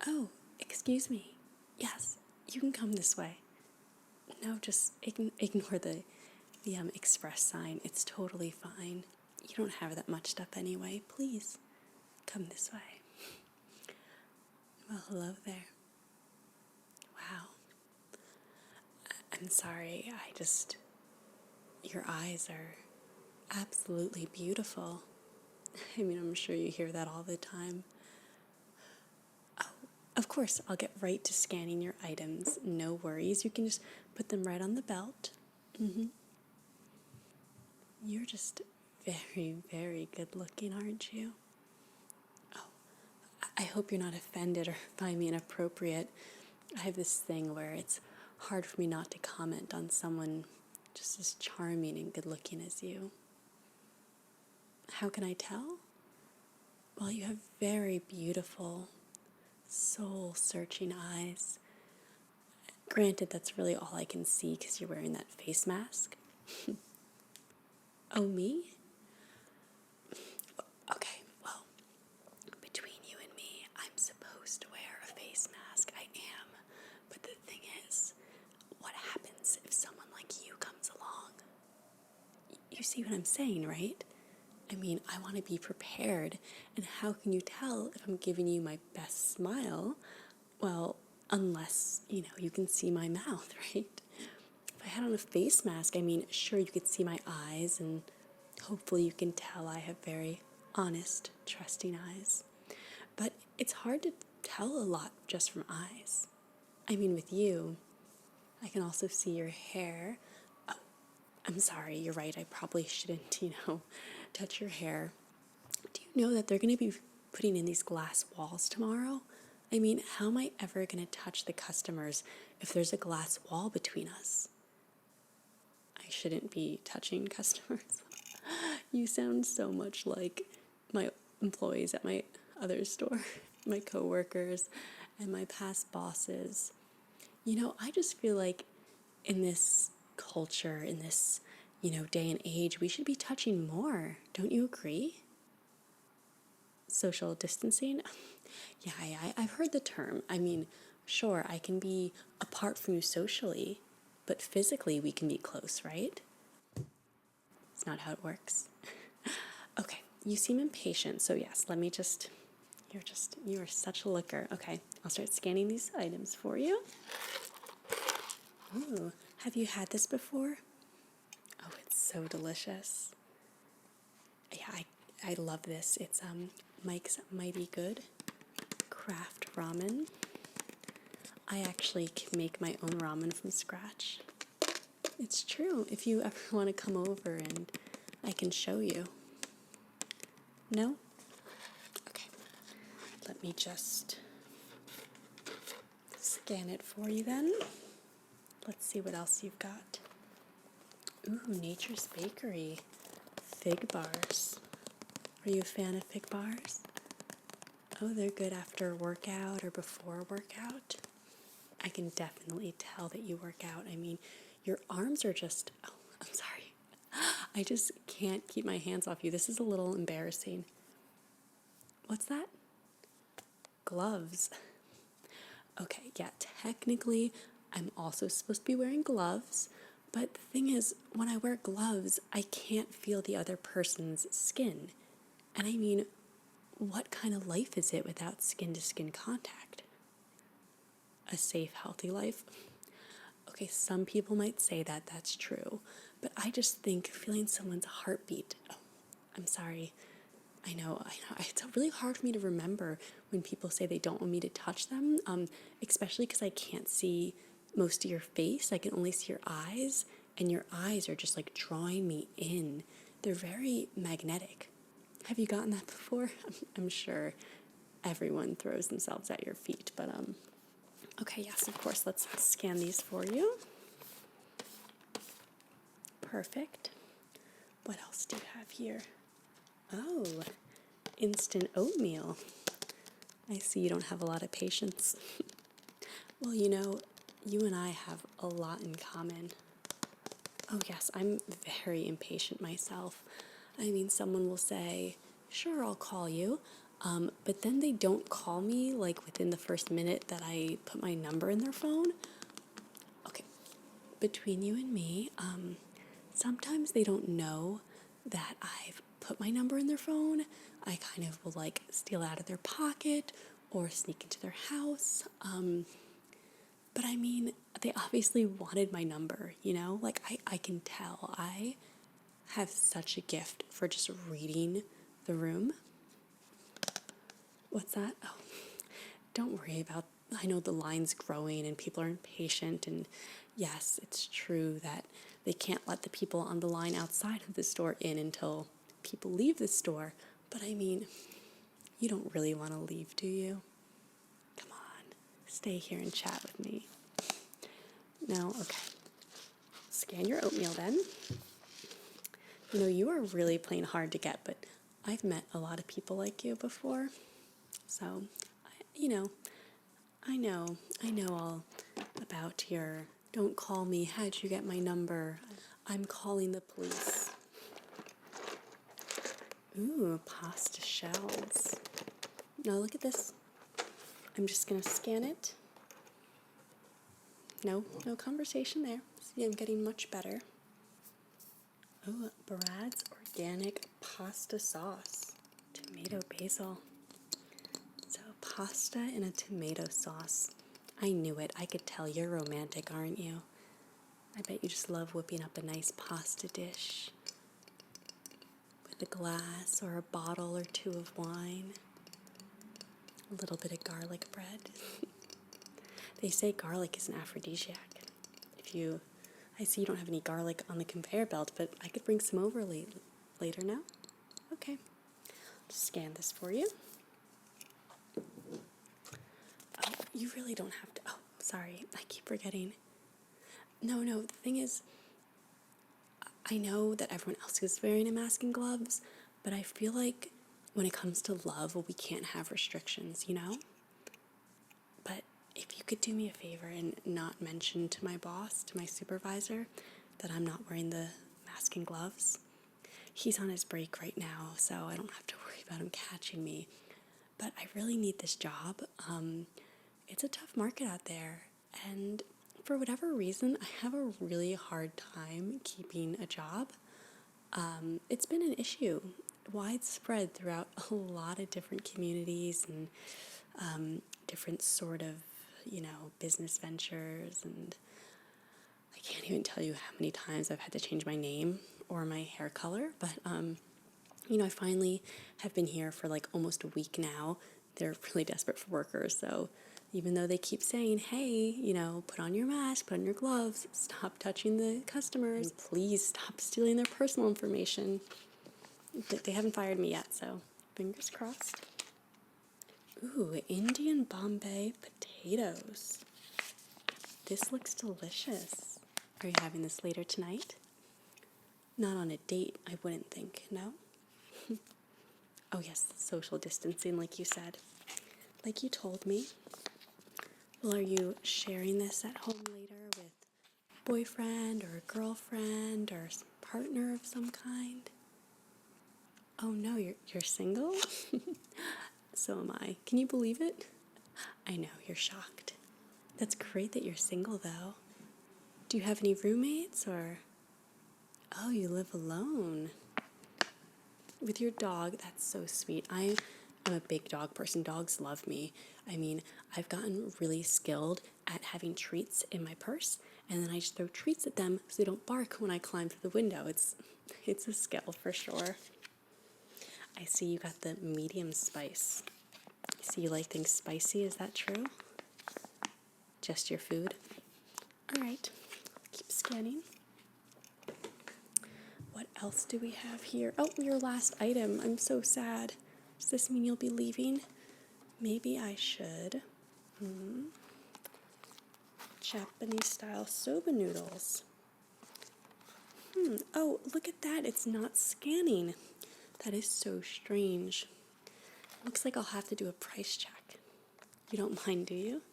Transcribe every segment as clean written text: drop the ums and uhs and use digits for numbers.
Oh, excuse me. Yes, you can come this way. No, just ignore the express sign. It's totally fine. You don't have that much stuff anyway. Please, come this way. Well, hello there. Wow. I'm sorry. Your eyes are absolutely beautiful. I mean, I'm sure you hear that all the time. Oh, of course, I'll get right to scanning your items. No worries. You can just put them right on the belt. You're just very, very good looking, aren't you? Oh, I hope you're not offended or find me inappropriate. I have this thing where it's hard for me not to comment on someone just as charming and good looking as you. How can I tell? Well, you have very beautiful, soul searching eyes. Granted, that's really all I can see because you're wearing that face mask. Oh, me? Okay, well, between you and me, I'm supposed to wear a face mask. I am. But the thing is, what happens if someone like you comes along? You see what I'm saying, right? I mean, I want to be prepared. And how can you tell if I'm giving you my best smile? Well, unless, you can see my mouth, right? If I had on a face mask, I mean, sure, you could see my eyes, and hopefully you can tell I have very honest, trusting eyes. But it's hard to tell a lot just from eyes. I mean, with you, I can also see your hair. Oh, I'm sorry, you're right, I probably shouldn't, touch your hair. Do you know that they're going to be putting in these glass walls tomorrow? I mean, how am I ever going to touch the customers if there's a glass wall between us? I shouldn't be touching customers. You sound so much like my employees at my other store, my coworkers, and my past bosses. I just feel like in this culture, in this, day and age, we should be touching more. Don't you agree? Social distancing? Yeah, I've heard the term. I mean, sure, I can be apart from you socially, but physically we can be close, right? It's not how it works. Okay, you seem impatient, so yes, you are such a looker. Okay, I'll start scanning these items for you. Ooh, have you had this before? Oh, it's so delicious. Yeah, I love this. It's Mike's Mighty Good Craft Ramen. I actually can make my own ramen from scratch. It's true. If you ever want to come over and I can show you. No? Okay. Let me just scan it for you then. Let's see what else you've got. Ooh, Nature's Bakery. Fig bars. Are you a fan of fig bars? Oh, they're good after a workout or before a workout. I can definitely tell that you work out. I mean, your arms are just, oh, I'm sorry. I just can't keep my hands off you. This is a little embarrassing. What's that? Gloves. Okay, yeah, technically, I'm also supposed to be wearing gloves. But the thing is, when I wear gloves, I can't feel the other person's skin. And I mean, what kind of life is it without skin-to-skin contact? A safe, healthy life? Okay, some people might say that that's true, but I just think feeling someone's heartbeat. Oh, I'm sorry. I know. It's really hard for me to remember when people say they don't want me to touch them, especially because I can't see most of your face. I can only see your eyes, and your eyes are just like drawing me in. They're very magnetic. Have you gotten that before? I'm sure everyone throws themselves at your feet, but okay, yes, of course. Let's scan these for you. Perfect. What else do you have here? Oh, instant oatmeal. I see you don't have a lot of patience. Well, you and I have a lot in common. Oh, yes, I'm very impatient myself. I mean, someone will say, sure, I'll call you. But then they don't call me like within the first minute that I put my number in their phone. Okay, between you and me, sometimes they don't know that I've put my number in their phone. I kind of will like steal out of their pocket or sneak into their house. But I mean, they obviously wanted my number, you know? Like, I can tell. I have such a gift for just reading the room. What's that? Oh, don't worry about, I know the line's growing and people are impatient. And yes, it's true that they can't let the people on the line outside of the store in until people leave the store. But I mean, you don't really want to leave, do you? Come on, stay here and chat with me. No, okay. Scan your oatmeal then. You know, you are really playing hard to get, but I've met a lot of people like you before. So, I know all about your don't call me, how'd you get my number? I'm calling the police. Ooh, pasta shells. Now look at this. I'm just going to scan it. No conversation there. See, I'm getting much better. Oh, Brad's organic pasta sauce. Tomato basil. So pasta and a tomato sauce. I knew it. I could tell you're romantic, aren't you? I bet you just love whipping up a nice pasta dish with a glass or a bottle or two of wine. A little bit of garlic bread. They say garlic is an aphrodisiac. I see you don't have any garlic on the conveyor belt, but I could bring some over later now. Okay. Just scan this for you. Oh, you really don't have to. Oh, sorry. I keep forgetting. No, the thing is, I know that everyone else is wearing a mask and gloves, but I feel like when it comes to love, we can't have restrictions, you know? But if you could do me a favor and not mention to my boss, to my supervisor, that I'm not wearing the mask and gloves. He's on his break right now, so I don't have to worry about him catching me. But I really need this job. It's a tough market out there, and for whatever reason, I have a really hard time keeping a job. It's been an issue, widespread throughout a lot of different communities and different sort of, business ventures. And I can't even tell you how many times I've had to change my name or my hair color. But, I finally have been here for like almost a week now. They're really desperate for workers. So even though they keep saying, hey, put on your mask, put on your gloves, stop touching the customers, please stop stealing their personal information. They haven't fired me yet, so fingers crossed. Ooh, Indian Bombay potatoes. This looks delicious. Are you having this later tonight? Not on a date, I wouldn't think, no? Oh yes, social distancing, like you said. Like you told me. Well, are you sharing this at home later with a boyfriend or a girlfriend or a partner of some kind? Oh no, you're single? So am I. Can you believe it? I know, you're shocked. That's great that you're single, though. Do you have any roommates, or... Oh, you live alone. With your dog, that's so sweet. I'm a big dog person. Dogs love me. I mean, I've gotten really skilled at having treats in my purse, and then I just throw treats at them so they don't bark when I climb through the window. It's a skill for sure. I see you got the medium spice. I see you like things spicy. Is that true? Just your food? All right. Keep scanning. What else do we have here? Oh, your last item. I'm so sad. Does this mean you'll be leaving? Maybe I should. Japanese style soba noodles. Oh, look at that. It's not scanning. That is so strange. Looks like I'll have to do a price check. You don't mind, do you?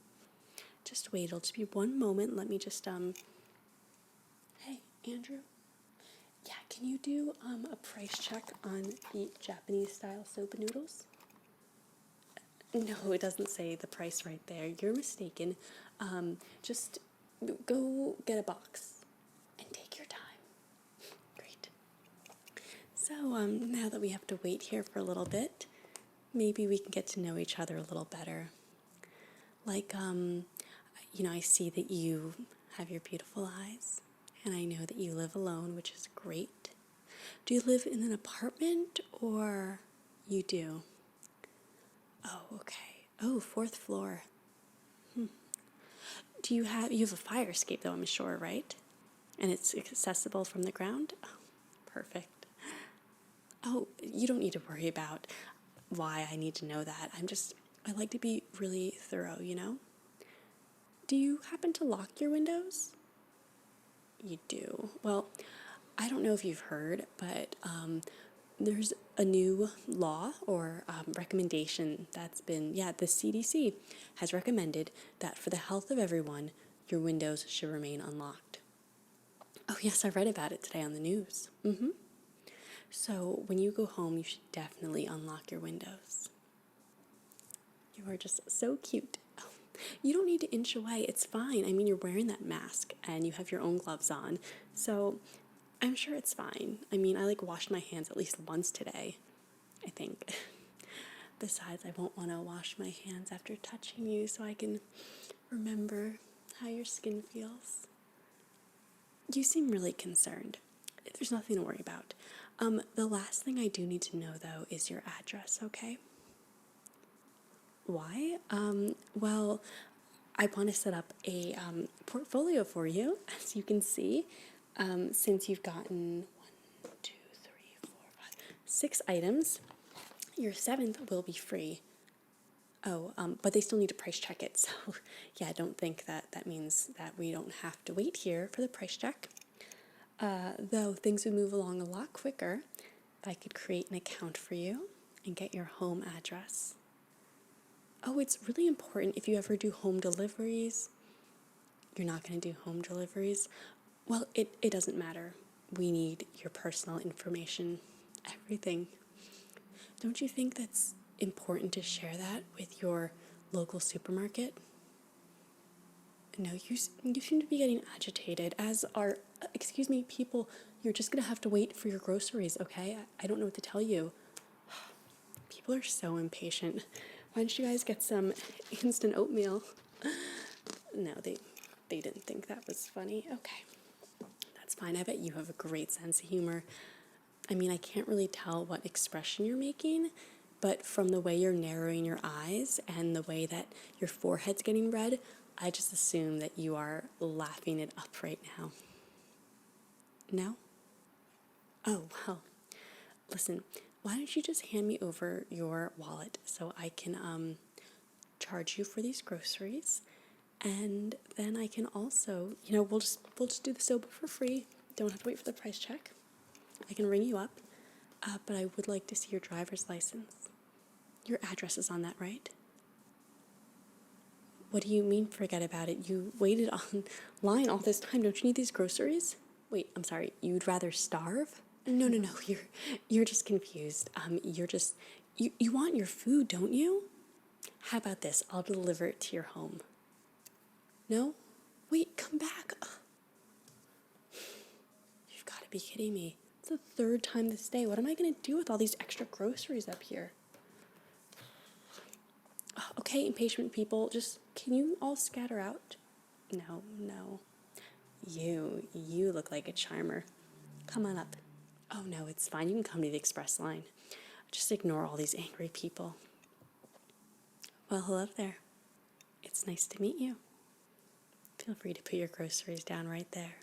Just wait. It'll just be one moment. Let me just, Hey, Andrew. Yeah, can you do a price check on the Japanese style soba noodles? No, it doesn't say the price right there. You're mistaken. Just go get a box and take your time. Great. So, now that we have to wait here for a little bit, maybe we can get to know each other a little better. Like, I see that you have your beautiful eyes, and I know that you live alone, which is great. Do you live in an apartment, or you do? Oh, okay. Oh, fourth floor. You have a fire escape though, I'm sure, right? And it's accessible from the ground? Oh, perfect. Oh, you don't need to worry about why I need to know that. I like to be really thorough. Do you happen to lock your windows? You do. Well, I don't know if you've heard, but there's a new law or recommendation the CDC has recommended that for the health of everyone, your windows should remain unlocked. Oh, yes, I read about it today on the news. So when you go home, you should definitely unlock your windows. You are just so cute. Oh, you don't need to inch away. It's fine. I mean, you're wearing that mask and you have your own gloves on. So I'm sure it's fine. I mean, I washed my hands at least once today, I think. Besides, I won't want to wash my hands after touching you so I can remember how your skin feels. You seem really concerned. There's nothing to worry about. The last thing I do need to know, though, is your address, okay? Why? Well, I want to set up a portfolio for you, as you can see, since you've gotten 6 items. Your 7th will be free. Oh, but they still need to price check it. So, yeah, I don't think that means that we don't have to wait here for the price check. Though things would move along a lot quicker if I could create an account for you and get your home address. Oh, it's really important if you ever do home deliveries. You're not going to do home deliveries? Well, it doesn't matter. We need your personal information, everything. Don't you think that's important to share that with your local supermarket? No, you seem to be getting agitated, as are, excuse me, people. You're just going to have to wait for your groceries, okay? I don't know what to tell you. People are so impatient. Why don't you guys get some instant oatmeal? No, they didn't think that was funny. Okay, that's fine. I bet you have a great sense of humor. I mean, I can't really tell what expression you're making, but from the way you're narrowing your eyes and the way that your forehead's getting red, I just assume that you are laughing it up right now. No? Oh, well, listen, why don't you just hand me over your wallet so I can charge you for these groceries, and then I can also, we'll just do the soba for free. Don't have to wait for the price check. I can ring you up, but I would like to see your driver's license. Your address is on that, right? What do you mean forget about it? You waited online all this time. Don't you need these groceries? Wait, I'm sorry. You'd rather starve? No. You're just confused. You want your food, don't you? How about this? I'll deliver it to your home. No? Wait, come back. Ugh. You've got to be kidding me. It's the 3rd time this day. What am I going to do with all these extra groceries up here? Okay, impatient people, can you all scatter out? No. You look like a charmer. Come on up. Oh, no, it's fine. You can come to the express line. Just ignore all these angry people. Well, hello there. It's nice to meet you. Feel free to put your groceries down right there.